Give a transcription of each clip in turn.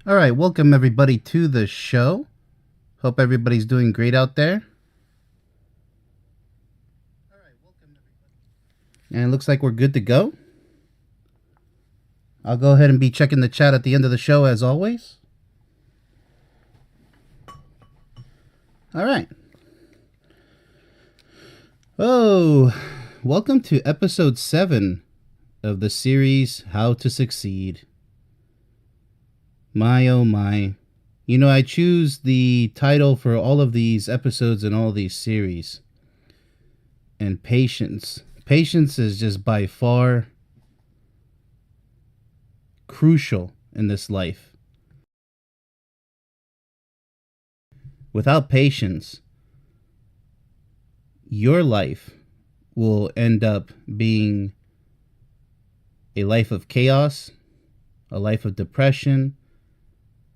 All right, welcome everybody to the show. Hope everybody's doing great out there. And it looks like we're good to go. I'll go ahead and be checking the chat at the end of the show as always. All right. Oh, welcome to episode 7 of the series How to Succeed. My oh my. You know, I choose the title for all of these episodes and all these series. And patience. Patience is just by far crucial in this life. Without patience, your life will end up being a life of chaos, a life of depression,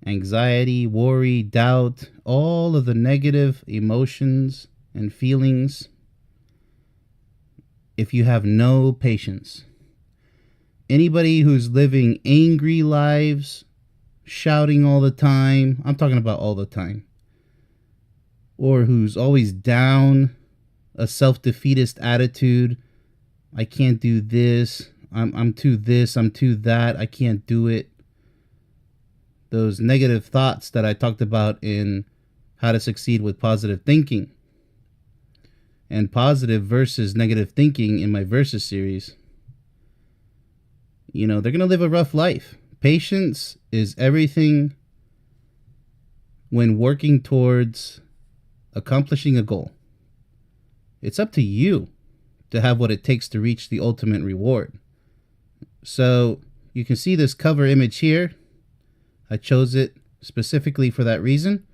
anxiety, worry, doubt, all of the negative emotions and feelings if you have no patience. Anybody who's living angry lives, shouting all the time, I'm talking about all the time, or who's always down, a self-defeatist attitude, I can't do this, I'm too this, I'm too that, I can't do it. Those negative thoughts that I talked about in How to Succeed with Positive Thinking and positive versus negative thinking in my Versus series, you know, they're going to live a rough life. Patience is everything when working towards accomplishing a goal. It's up to you to have what it takes to reach the ultimate reward. So you can see this cover image here. I chose it specifically for that reason.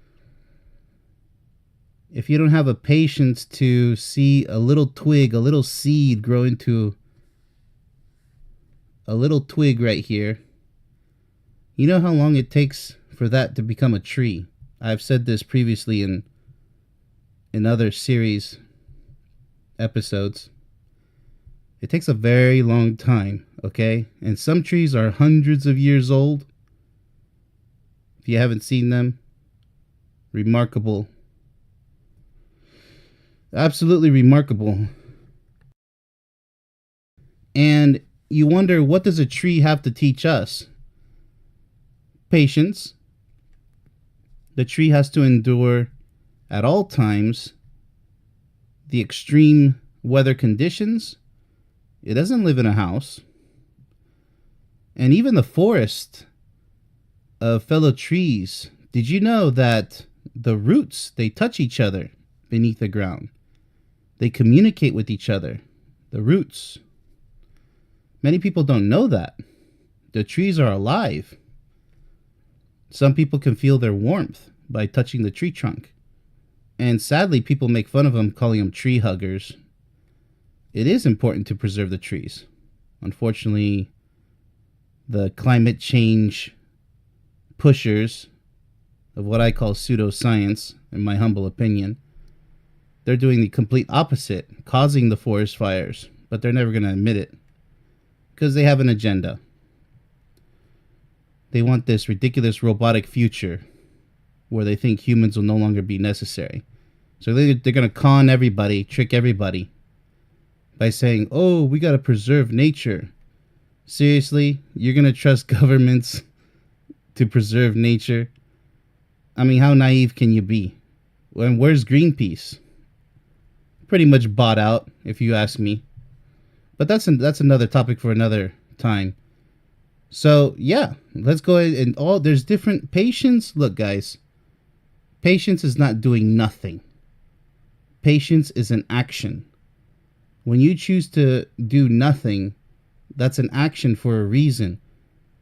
If you don't have a patience to see a little twig, a little seed grow into a little twig right here, you know how long it takes for that to become a tree. I've said this previously in other series episodes. It takes a very long time, okay? And some trees are hundreds of years old. If you haven't seen them, remarkable. Absolutely remarkable. And you wonder, what does a tree have to teach us? Patience. The tree has to endure at all times the extreme weather conditions. It doesn't live in a house. And even the forest of fellow trees, did you know that the roots, they touch each other beneath the ground? They communicate with each other, the roots. Many people don't know that. The trees are alive. Some people can feel their warmth by touching the tree trunk. And sadly, people make fun of them, calling them tree huggers. It is important to preserve the trees. Unfortunately, the climate change pushers of what I call pseudoscience, in my humble opinion, they're doing the complete opposite, causing the forest fires, but they're never going to admit it because they have an agenda. They want this ridiculous robotic future where they think humans will no longer be necessary. So they're going to con everybody, trick everybody by saying, oh, we got to preserve nature. Seriously? You're going to trust governments to preserve nature? I mean, how naive can you be? And where's Greenpeace? Pretty much bought out, if you ask me. But that's another topic for another time. So, yeah, let's go ahead and there's different patience. Look, guys, patience is not doing nothing. Patience is an action. When you choose to do nothing, that's an action for a reason,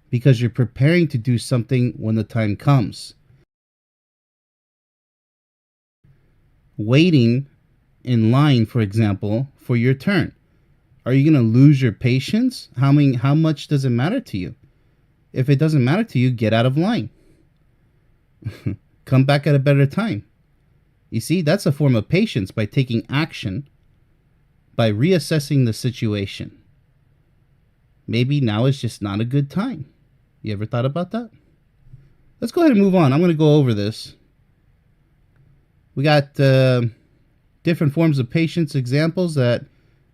because you're preparing to do something when the time comes. Waiting in line, for example, for your turn. Are you going to lose your patience? How much does it matter to you? If it doesn't matter to you, get out of line. Come back at a better time. You see, that's a form of patience, by taking action, by reassessing the situation. Maybe now is just not a good time. You ever thought about that? let's go ahead and move on. I'm going to go over this. We got different forms of patience examples, that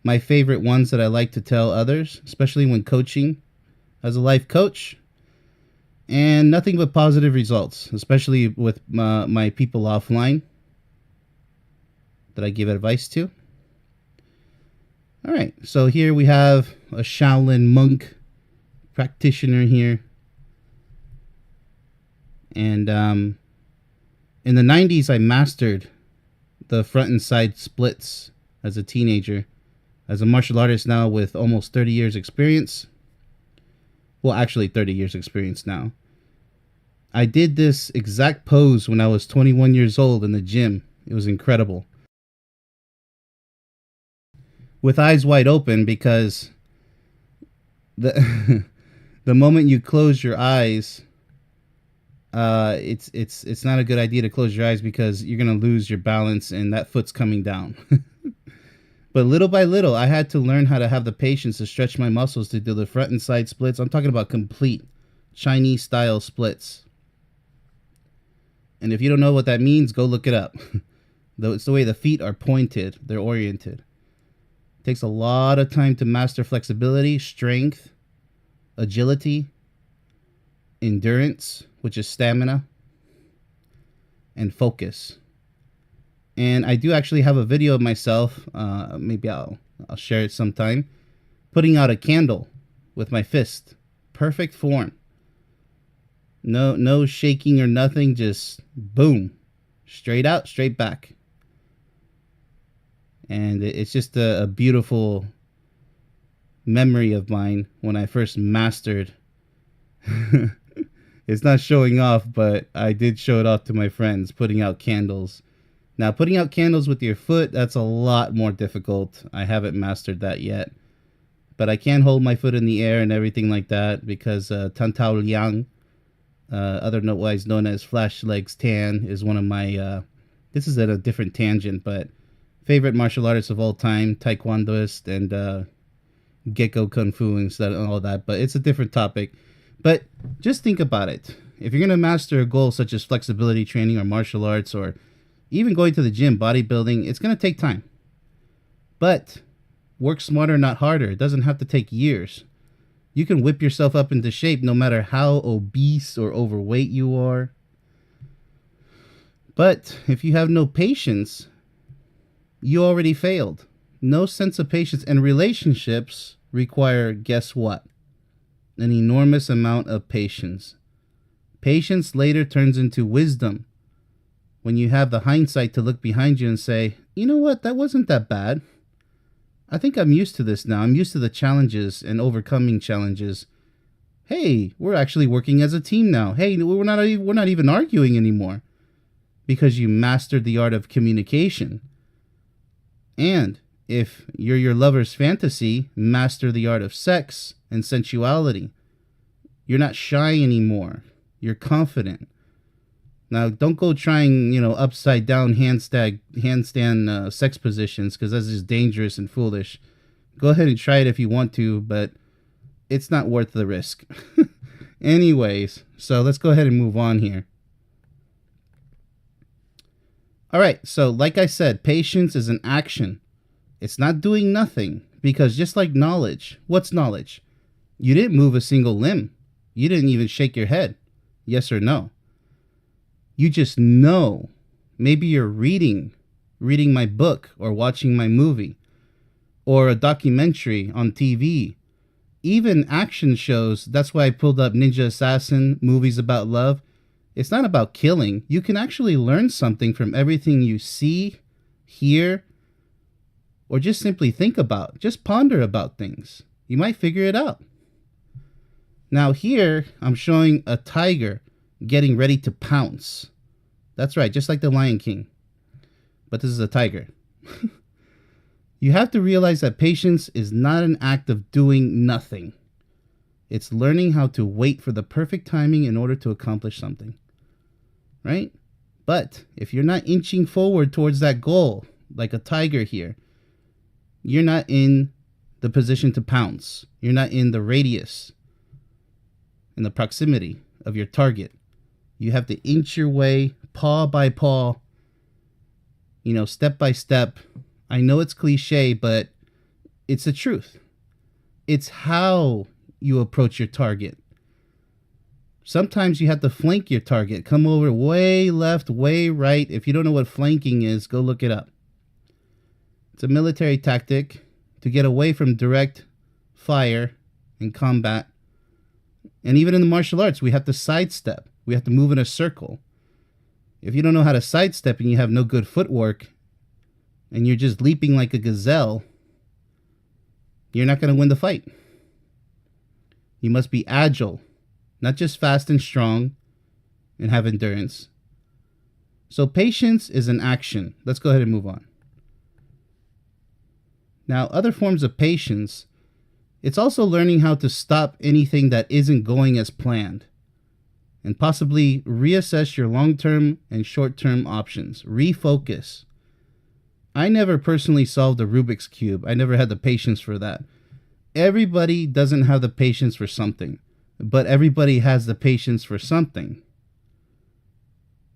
my favorite ones that I like to tell others, especially when coaching as a life coach. And nothing but positive results, especially with my people offline that I give advice to. All right, so here we have a Shaolin monk practitioner here. And in the 90s, I mastered the front and side splits as a teenager. As a martial artist now with almost 30 years experience. Well, actually 30 years experience now. I did this exact pose when I was 21 years old in the gym. It was incredible. With eyes wide open, because the the moment you close your eyes, it's not a good idea to close your eyes, because you're gonna lose your balance and that foot's coming down. But little by little, I had to learn how to have the patience to stretch my muscles to do the front and side splits. I'm talking about complete Chinese style splits. And if you don't know what that means, go look it up. It's the way the feet are pointed, they're oriented. It takes a lot of time to master flexibility, strength, agility, endurance, which is stamina, and focus. And I do actually have a video of myself, maybe I'll share it sometime, putting out a candle with my fist. Perfect form. No shaking or nothing, just boom. Straight out, straight back. And it's just a beautiful memory of mine when I first mastered. It's not showing off, but I did show it off to my friends, putting out candles. Now, putting out candles with your foot, that's a lot more difficult. I haven't mastered that yet. But I can hold my foot in the air and everything like that, because Tan Tao Liang, otherwise known as Flash Legs Tan, is one of my, this is at a different tangent, but favorite martial artists of all time, Taekwondoist and Gecko Kung Fu and all that. But it's a different topic. But just think about it. If you're going to master a goal such as flexibility training or martial arts, or even going to the gym, bodybuilding, it's going to take time. But work smarter, not harder. It doesn't have to take years. You can whip yourself up into shape no matter how obese or overweight you are. But if you have no patience, you already failed. No sense of patience. And relationships require, guess what? An enormous amount of patience. Patience later turns into wisdom when you have the hindsight to look behind you and say, you know what, that wasn't that bad. I think I'm used to this now. I'm used to the challenges and overcoming challenges. Hey, we're actually working as a team now. Hey, we're not even arguing anymore, because you mastered the art of communication. And if you're your lover's fantasy, master the art of sex and sensuality. You're not shy anymore. You're confident. Now, don't go trying, upside down handstand sex positions, because that's just dangerous and foolish. Go ahead and try it if you want to, but it's not worth the risk. Anyways, so let's go ahead and move on here. All right, so like I said, patience is an action. It's not doing nothing, because just like knowledge, what's knowledge? You didn't move a single limb. You didn't even shake your head. Yes or no? You just know. Maybe you're reading my book, or watching my movie, or a documentary on TV. Even action shows. That's why I pulled up Ninja Assassin, movies about love. It's not about killing. You can actually learn something from everything you see, hear, or just simply think about. Just ponder about things. You might figure it out. Now here, I'm showing a tiger getting ready to pounce. That's right, just like the Lion King. But this is a tiger. You have to realize that patience is not an act of doing nothing. It's learning how to wait for the perfect timing in order to accomplish something. Right? But if you're not inching forward towards that goal, like a tiger here, you're not in the position to pounce. You're not in the radius, in the proximity of your target. You have to inch your way, paw by paw, step by step. I know it's cliche, but it's the truth. It's how you approach your target. Sometimes you have to flank your target. Come over way left, way right. If you don't know what flanking is, go look it up. It's a military tactic to get away from direct fire in combat. And even in the martial arts, we have to sidestep. We have to move in a circle. If you don't know how to sidestep and you have no good footwork and you're just leaping like a gazelle, you're not going to win the fight. You must be agile, not just fast and strong and have endurance. So patience is an action. Let's go ahead and move on. Now, other forms of patience, it's also learning how to stop anything that isn't going as planned and possibly reassess your long-term and short-term options. Refocus. I never personally solved a Rubik's Cube. I never had the patience for that. Everybody doesn't have the patience for something, but everybody has the patience for something.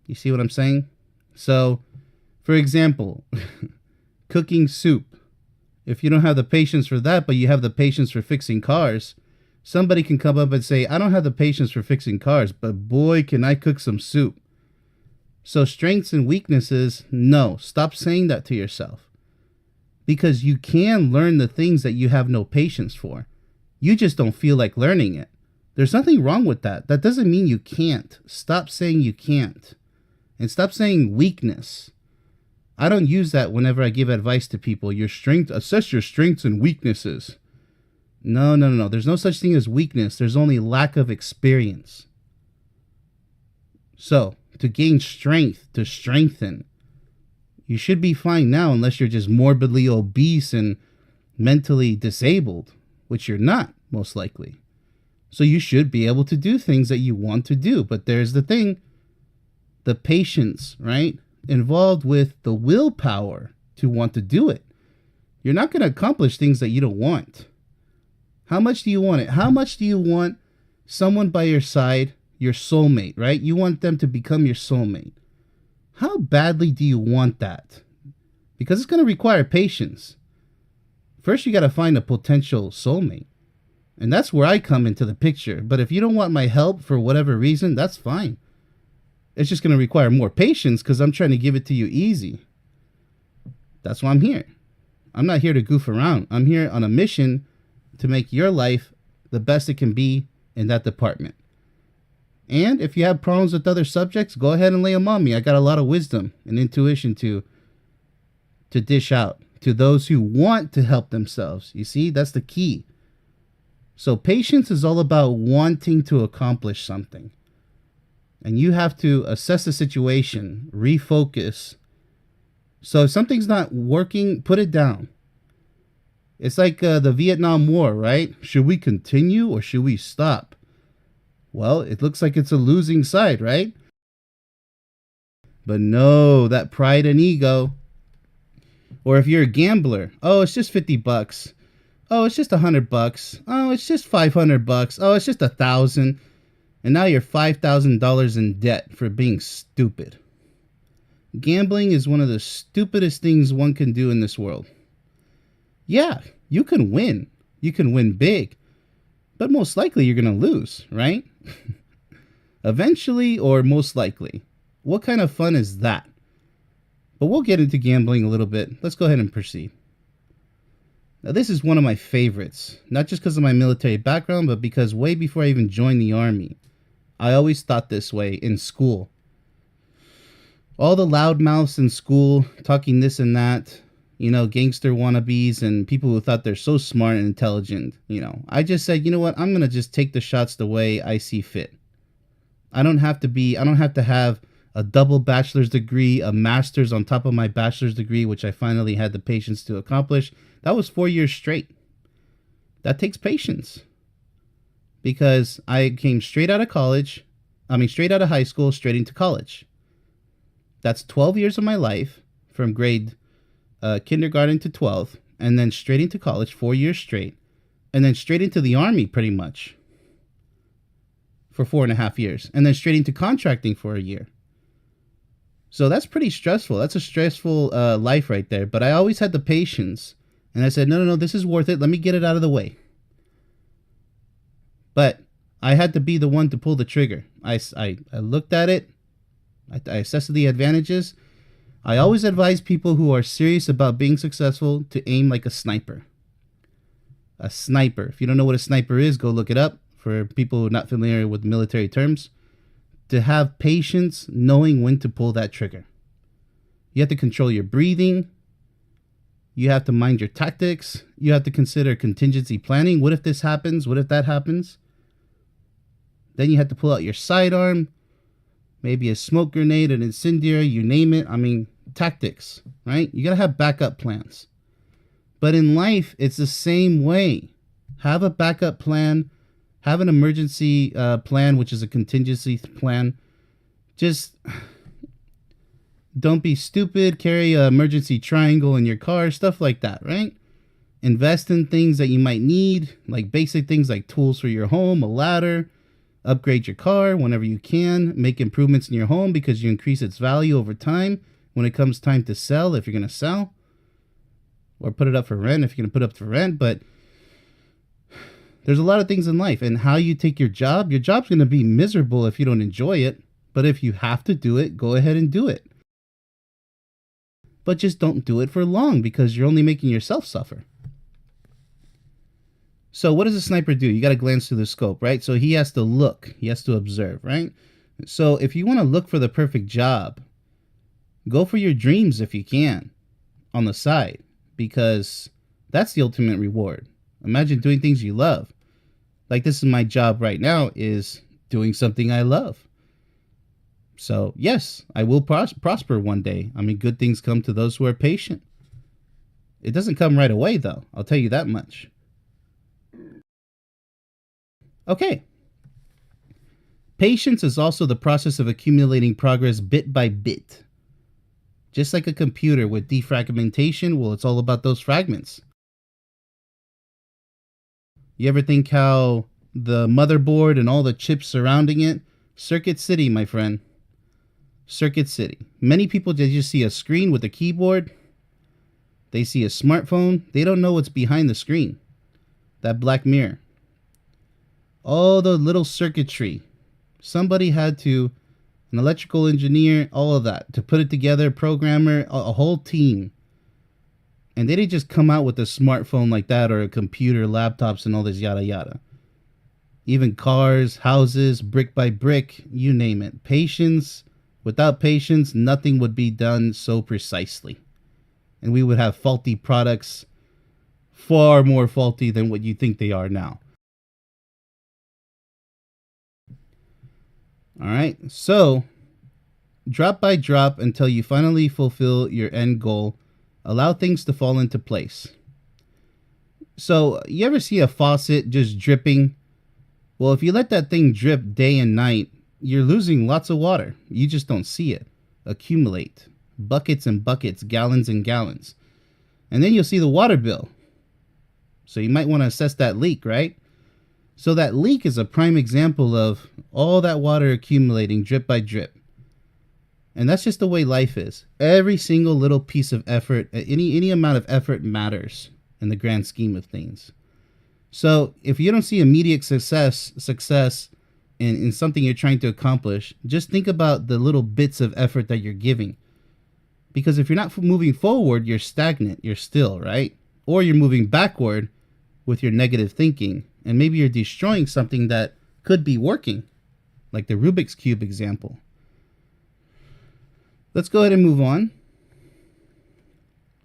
You see what I'm saying? So, for example, cooking soup. If you don't have the patience for that, but you have the patience for fixing cars, somebody can come up and say, I don't have the patience for fixing cars, but boy, can I cook some soup. So strengths and weaknesses, no, stop saying that to yourself. Because you can learn the things that you have no patience for. You just don't feel like learning it. There's nothing wrong with that. That doesn't mean you can't. Stop saying you can't. And stop saying weakness. I don't use that whenever I give advice to people. Assess your strengths and weaknesses. No. There's no such thing as weakness. There's only lack of experience. So, to gain strength, to strengthen, you should be fine now unless you're just morbidly obese and mentally disabled, which you're not, most likely. So you should be able to do things that you want to do. But there's the thing, the patience, right? Involved with the willpower to want to do it. You're not going to accomplish things that you don't want. How much do you want it? How much do you want someone by your side, your soulmate, right? You want them to become your soulmate. How badly do you want that? Because it's going to require patience. First, you got to find a potential soulmate. And that's where I come into the picture. But if you don't want my help for whatever reason, that's fine. It's just going to require more patience because I'm trying to give it to you easy. That's why I'm here. I'm not here to goof around. I'm here on a mission to make your life the best it can be in that department. And if you have problems with other subjects, go ahead and lay them on me. I got a lot of wisdom and intuition to dish out to those who want to help themselves. You see, that's the key. So patience is all about wanting to accomplish something. And you have to assess the situation, refocus. So if something's not working, put it down. It's like the Vietnam War, right? Should we continue or should we stop? Well, it looks like it's a losing side, right? But no, that pride and ego. Or if you're a gambler, oh, it's just $50. Oh, it's just $100. Oh, it's just $500. Oh, it's just $1,000. And now you're $5,000 in debt for being stupid. Gambling is one of the stupidest things one can do in this world. Yeah, you can win. You can win big. But most likely you're going to lose, right? Eventually or most likely. What kind of fun is that? But we'll get into gambling a little bit. Let's go ahead and proceed. Now, this is one of my favorites. Not just because of my military background, but because way before I even joined the Army, I always thought this way in school. All the loudmouths in school talking this and that, gangster wannabes and people who thought they're so smart and intelligent, I just said, you know what? I'm going to just take the shots the way I see fit. I don't have to have a double bachelor's degree, a master's on top of my bachelor's degree, which I finally had the patience to accomplish. That was 4 years straight. That takes patience. Because I came straight out of high school, straight into college. That's 12 years of my life, from grade kindergarten to 12th, and then straight into college, 4 years straight, and then straight into the Army, pretty much. for 4.5 years, and then straight into contracting for a year. So that's pretty stressful. That's a stressful life right there. But I always had the patience, and I said, no, this is worth it. Let me get it out of the way. But I had to be the one to pull the trigger. I looked at it. I assessed the advantages. I always advise people who are serious about being successful to aim like a sniper. A sniper. If you don't know what a sniper is, go look it up. For people who are not familiar with military terms, to have patience knowing when to pull that trigger. You have to control your breathing. You have to mind your tactics. You have to consider contingency planning. What if this happens? What if that happens? Then you have to pull out your sidearm, maybe a smoke grenade, an incendiary, you name it. I mean, tactics, right? You got to have backup plans. But in life, it's the same way. Have a backup plan. Have an emergency plan, which is a contingency plan. Just don't be stupid. Carry an emergency triangle in your car, stuff like that, right? Invest in things that you might need, like basic things like tools for your home, a ladder. Upgrade your car whenever you can. Make improvements in your home because you increase its value over time when it comes time to sell, if you're going to sell. Or put it up for rent if you're going to put it up for rent. But there's a lot of things in life, and how you take your job's going to be miserable if you don't enjoy it. But if you have to do it, go ahead and do it. But just don't do it for long because you're only making yourself suffer. So what does a sniper do? You got to glance through the scope, right? So he has to look. He has to observe, right? So if you want to look for the perfect job, go for your dreams if you can on the side, because that's the ultimate reward. Imagine doing things you love. Like this is my job right now, is doing something I love. So yes, I will prosper one day. I mean, good things come to those who are patient. It doesn't come right away though. I'll tell you that much. Okay. Patience is also the process of accumulating progress bit by bit. Just like a computer with defragmentation, well, it's all about those fragments. You ever think how the motherboard and all the chips surrounding it? Circuit City, my friend. Circuit City. Many people, they just see a screen with a keyboard. They see a smartphone. They don't know what's behind the screen. That black mirror. All the little circuitry. Somebody had to, an electrical engineer, all of that, to put it together, programmer, a whole team. And they didn't just come out with a smartphone like that or a computer, laptops, and all this yada yada. Even cars, houses, brick by brick, you name it. Patience. Without patience, nothing would be done so precisely. And we would have faulty products, far more faulty than what you think they are now. All right, so drop by drop until you finally fulfill your end goal. Allow things to fall into place. So you ever see a faucet just dripping? Well, if you let that thing drip day and night, you're losing lots of water. You just don't see it accumulate. Buckets and buckets, gallons and gallons. And then you'll see the water bill. So you might want to assess that leak, right? So that leak is a prime example of all that water accumulating drip by drip. And that's just the way life is. Every single little piece of effort, any amount of effort matters in the grand scheme of things. So if you don't see immediate success in something you're trying to accomplish, just think about the little bits of effort that you're giving. Because if you're not moving forward, you're stagnant, you're still, right? Or you're moving backward with your negative thinking. And maybe you're destroying something that could be working, like the Rubik's Cube example. Let's go ahead and move on.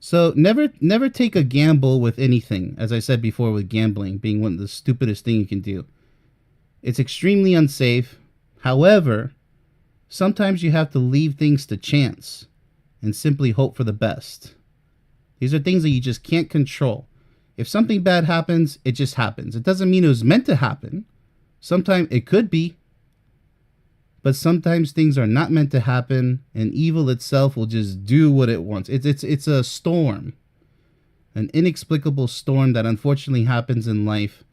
So never take a gamble with anything, as I said before, with gambling being one of the stupidest things you can do. It's extremely unsafe. However, sometimes you have to leave things to chance and simply hope for the best. These are things that you just can't control. If something bad happens, it just happens. It doesn't mean it was meant to happen. Sometimes it could be. But sometimes things are not meant to happen, and evil itself will just do what it wants. It's a storm. An inexplicable storm that unfortunately happens in life.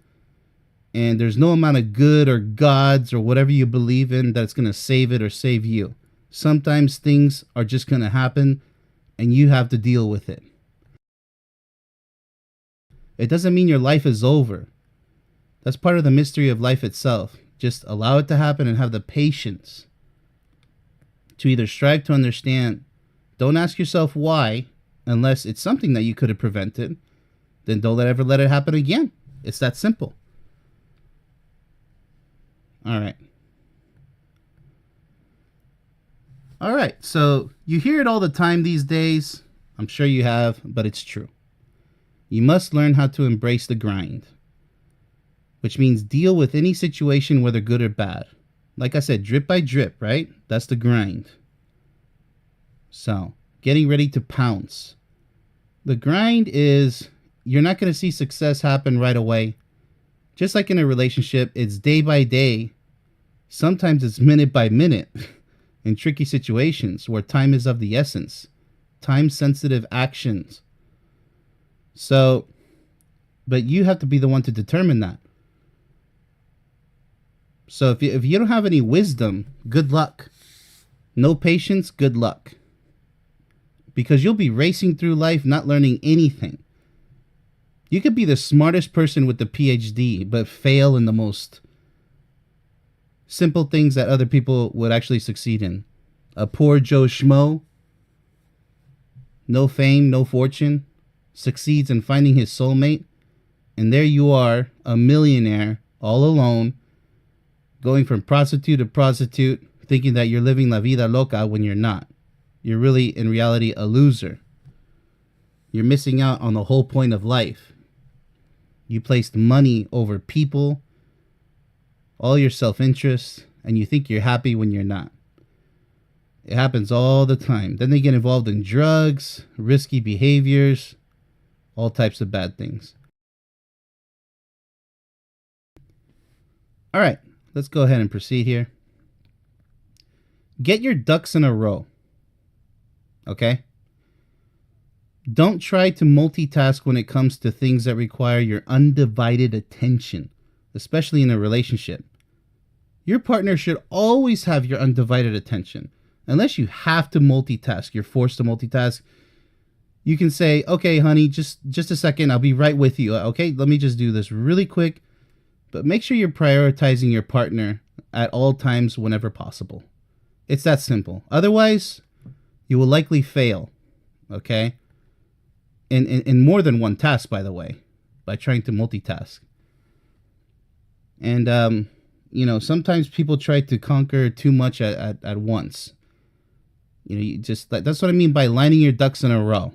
And there's no amount of good or gods or whatever you believe in that's going to save it or save you. Sometimes things are just going to happen and you have to deal with it. It doesn't mean your life is over. That's part of the mystery of life itself. Just allow it to happen and have the patience to either strive to understand. Don't ask yourself why, unless it's something that you could have prevented. Then don't ever let it happen again. It's that simple. All right, so you hear it all the time these days. I'm sure you have, but it's true. You must learn how to embrace the grind, which means deal with any situation, whether good or bad. Like I said, drip by drip, right? That's the grind. So, getting ready to pounce. The grind is you're not going to see success happen right away. Just like in a relationship, it's day by day. Sometimes it's minute by minute in tricky situations where time is of the essence. Time-sensitive actions. So, but you have to be the one to determine that. So if you don't have any wisdom, good luck. No patience, good luck. Because you'll be racing through life not learning anything. You could be the smartest person with the PhD, but fail in the most simple things that other people would actually succeed in. A poor Joe Schmo, no fame, no fortune, succeeds in finding his soulmate, and there you are, a millionaire, all alone, going from prostitute to prostitute, thinking that you're living la vida loca when you're not. You're really, in reality, a loser. You're missing out on the whole point of life. You placed money over people, all your self-interest, and you think you're happy when you're not. It happens all the time. Then they get involved in drugs, risky behaviors, all types of bad things. All right, let's go ahead and proceed here. Get your ducks in a row. Okay? Don't try to multitask when it comes to things that require your undivided attention, especially in a relationship. Your partner should always have your undivided attention. Unless you have to multitask, you're forced to multitask, you can say, okay, honey, just a second, I'll be right with you. Okay, let me just do this really quick. But make sure you're prioritizing your partner at all times whenever possible. It's that simple. Otherwise, you will likely fail, okay? In more than one task, by the way, by trying to multitask. And, sometimes people try to conquer too much at once. That's what I mean by lining your ducks in a row.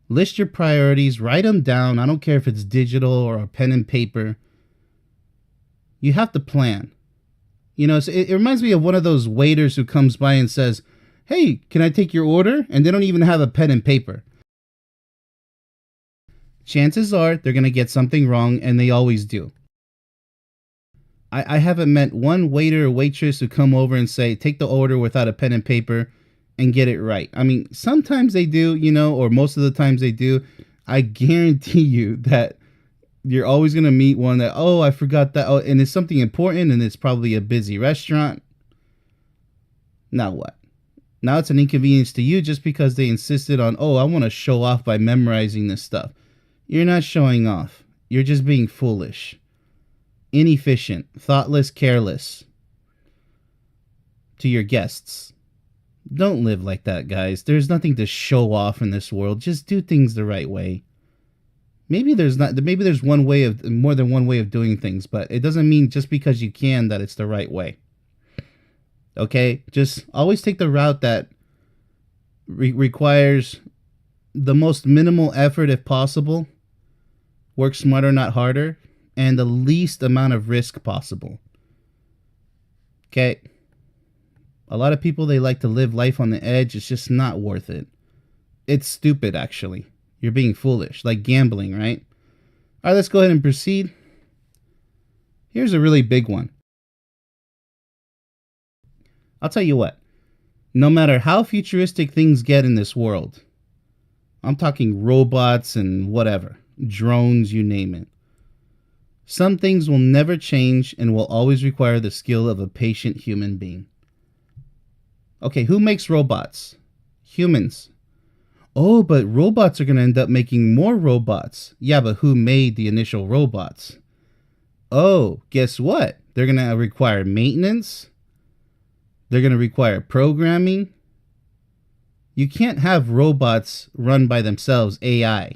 List your priorities, write them down. I don't care if it's digital or a pen and paper. You have to plan. It reminds me of one of those waiters who comes by and says, hey, can I take your order? And they don't even have a pen and paper. Chances are they're going to get something wrong, and they always do. I haven't met one waiter or waitress who come over and say, take the order without a pen and paper and get it right. I mean, sometimes they do, or most of the times they do. I guarantee you that you're always going to meet one that, oh, I forgot that. Oh, and it's something important, and it's probably a busy restaurant. Now what? Now it's an inconvenience to you just because they insisted on, oh, I want to show off by memorizing this stuff. You're not showing off. You're just being foolish, inefficient, thoughtless, careless to your guests. Don't live like that, guys. There's nothing to show off in this world. Just do things the right way. Maybe there's more than one way of doing things, but it doesn't mean just because you can that it's the right way. Okay? Just always take the route that requires the most minimal effort if possible. Work smarter, not harder. And the least amount of risk possible. Okay? A lot of people, they like to live life on the edge. It's just not worth it. It's stupid, actually. You're being foolish. Like gambling, right? All right, let's go ahead and proceed. Here's a really big one. I'll tell you what. No matter how futuristic things get in this world, I'm talking robots and whatever, drones, you name it. Some things will never change and will always require the skill of a patient human being. Okay, who makes robots? Humans. Oh, but robots are going to end up making more robots. Yeah, but who made the initial robots? Oh, guess what? They're going to require maintenance. They're going to require programming. You can't have robots run by themselves, AI.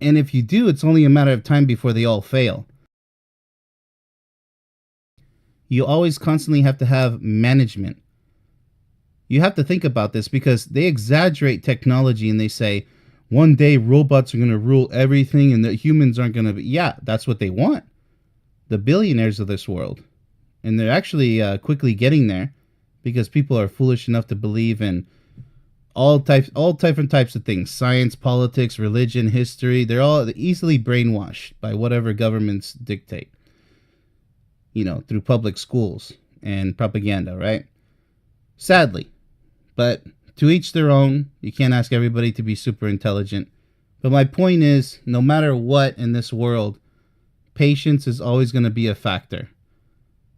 And if you do, it's only a matter of time before they all fail. You always constantly have to have management. You have to think about this because they exaggerate technology and they say, one day robots are going to rule everything and that humans aren't going to be. Yeah, that's what they want. The billionaires of this world. And they're actually quickly getting there because people are foolish enough to believe in all different types of things: science, politics, religion, history. They're all easily brainwashed by whatever governments dictate, through public schools and propaganda, right? Sadly. But to each their own. You can't ask everybody to be super intelligent. But my point is, no matter what in this world, patience is always going to be a factor.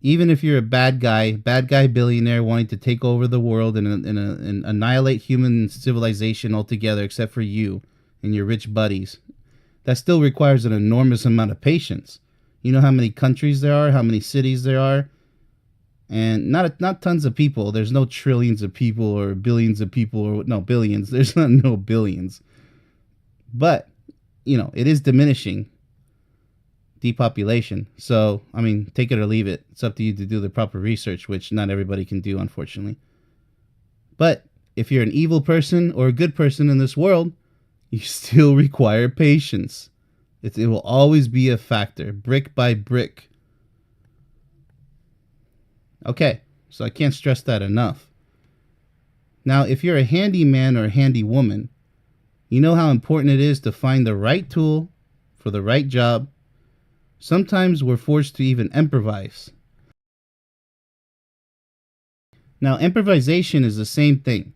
Even if you're a bad guy billionaire wanting to take over the world and annihilate human civilization altogether except for you and your rich buddies, that still requires an enormous amount of patience. You know how many countries there are, how many cities there are, and not tons of people. There's no trillions of people or billions of people, or no billions. There's no billions. But, it is diminishing. Depopulation. So, take it or leave it. It's up to you to do the proper research, which not everybody can do, unfortunately. But if you're an evil person or a good person in this world, you still require patience. It will always be a factor, brick by brick. Okay, so I can't stress that enough. Now, if you're a handyman or a handy woman, you know how important it is to find the right tool for the right job. Sometimes we're forced to even improvise. Now, improvisation is the same thing.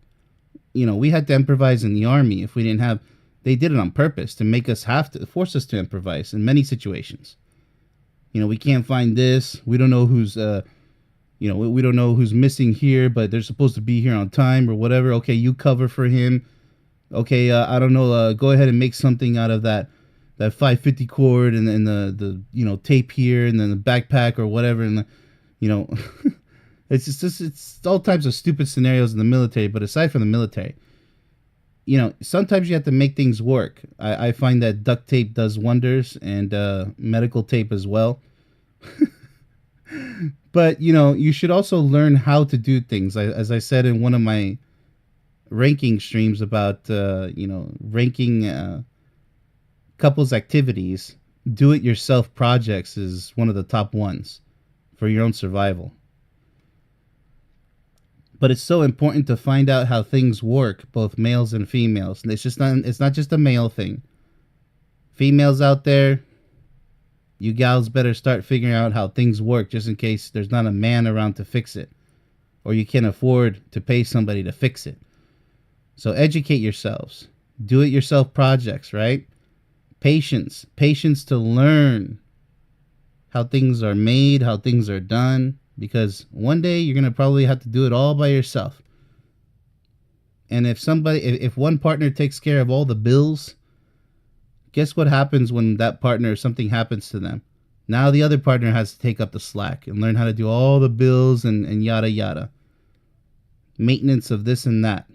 We had to improvise in the army if we didn't have. They did it on purpose to make us force us to improvise in many situations. We can't find this. We don't know who's, we don't know who's missing here, but they're supposed to be here on time or whatever. Okay, you cover for him. Okay, I don't know. Go ahead and make something out of that 550 cord and the tape here and then the backpack or whatever, and it's all types of stupid scenarios in the military. But aside from the military, sometimes you have to make things work. I find that duct tape does wonders, and medical tape as well. But you should also learn how to do things. As I said in one of my ranking streams about ranking couples activities, do-it-yourself projects is one of the top ones for your own survival. But it's so important to find out how things work, both males and females. And it's not just a male thing. Females out there, you gals better start figuring out how things work, just in case there's not a man around to fix it, or you can't afford to pay somebody to fix it. So educate yourselves. Do-it-yourself projects, right? Patience to learn how things are made, how things are done, because one day you're going to probably have to do it all by yourself. And if one partner takes care of all the bills, guess what happens when that partner, something happens to them? Now the other partner has to take up the slack and learn how to do all the bills and yada yada. Maintenance of this and that.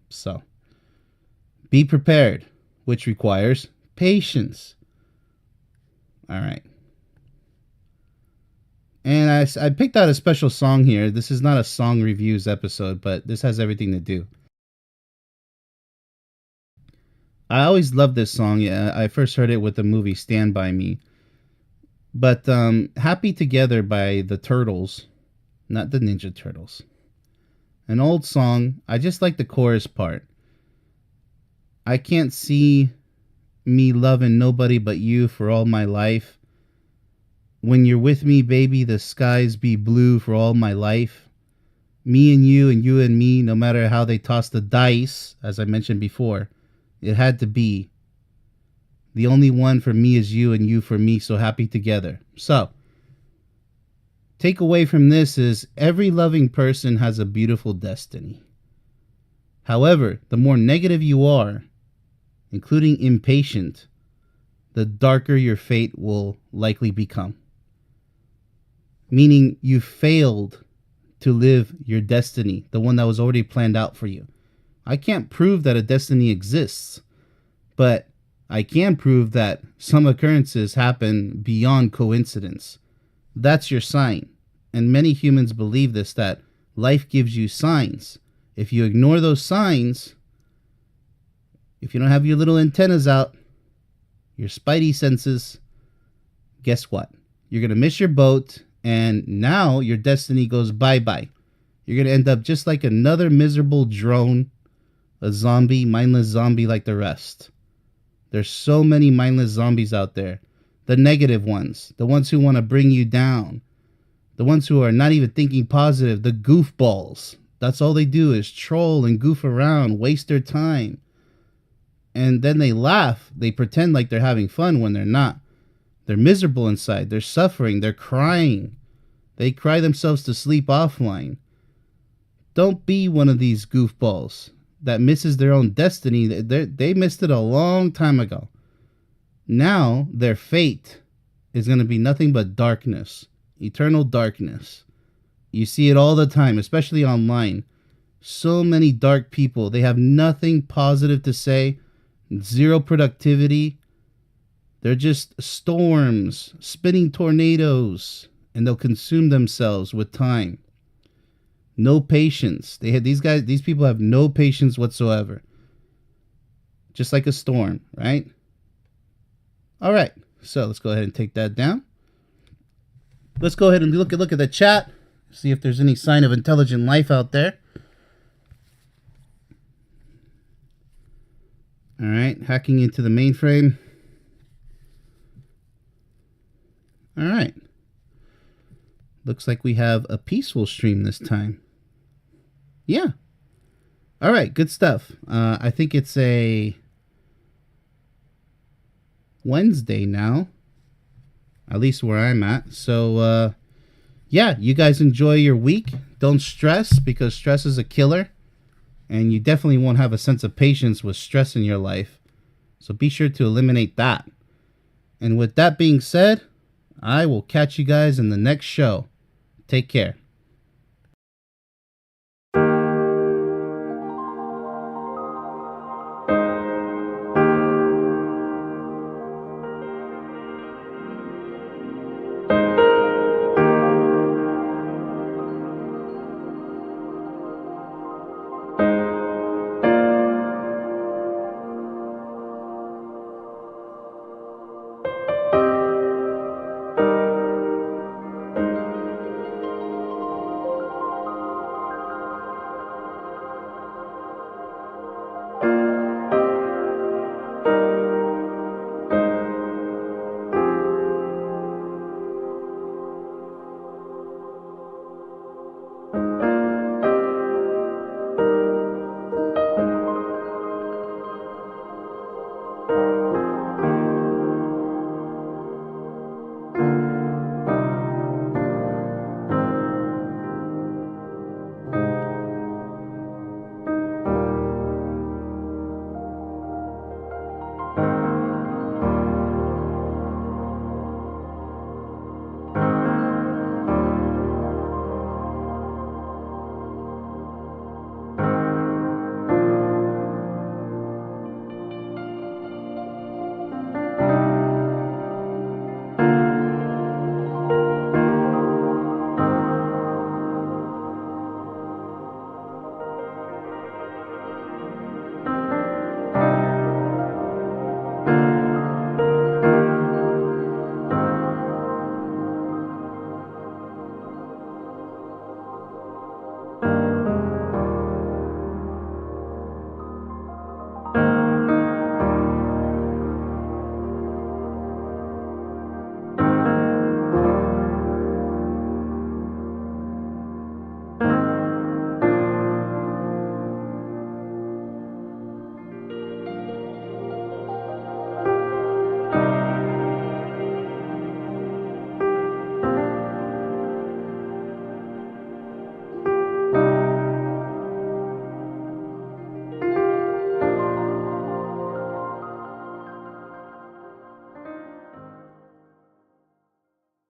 So, be prepared, which requires patience. All right. And I picked out a special song here. This is not a song reviews episode, but this has everything to do. I always loved this song. I first heard it with the movie Stand By Me. But Happy Together by the Turtles, not the Ninja Turtles. An old song. I just like the chorus part. I can't see me loving nobody but you for all my life. When you're with me, baby, the skies be blue for all my life. Me and you and me, no matter how they toss the dice, as I mentioned before, it had to be. The only one for me is you, and you for me, so happy together. So, take away from this is every loving person has a beautiful destiny. However, the more negative you are, including impatient, the darker your fate will likely become. Meaning you failed to live your destiny, the one that was already planned out for you. I can't prove that a destiny exists, but I can prove that some occurrences happen beyond coincidence. That's your sign. And many humans believe this, that life gives you signs. If you ignore those signs, if you don't have your little antennas out, your spidey senses, guess what? You're going to miss your boat, and now your destiny goes bye-bye. You're going to end up just like another miserable drone, a zombie, mindless zombie like the rest. There's so many mindless zombies out there. The negative ones, the ones who want to bring you down, the ones who are not even thinking positive, the goofballs. That's all they do is troll and goof around, waste their time. And then they laugh. They pretend like they're having fun when they're not. They're miserable inside. They're suffering. They're crying. They cry themselves to sleep offline. Don't be one of these goofballs that misses their own destiny. They missed it a long time ago. Now their fate is going to be nothing but darkness, eternal darkness. You see it all the time, especially online. So many dark people. They have nothing positive to say, zero productivity. They're just storms, spinning tornadoes, and they'll consume themselves with time. No patience. These people have no patience whatsoever. Just like a storm, right? All right. So let's go ahead and take that down. Let's go ahead and look at the chat. See if there's any sign of intelligent life out there. All right. Hacking into the mainframe. All right. Looks like we have a peaceful stream this time. Yeah. All right. Good stuff. I think it's a Wednesday now, at least where I'm at. So, yeah, you guys enjoy your week. Don't stress, because stress is a killer. And you definitely won't have a sense of patience with stress in your life. So be sure to eliminate that. And with that being said, I will catch you guys in the next show. Take care.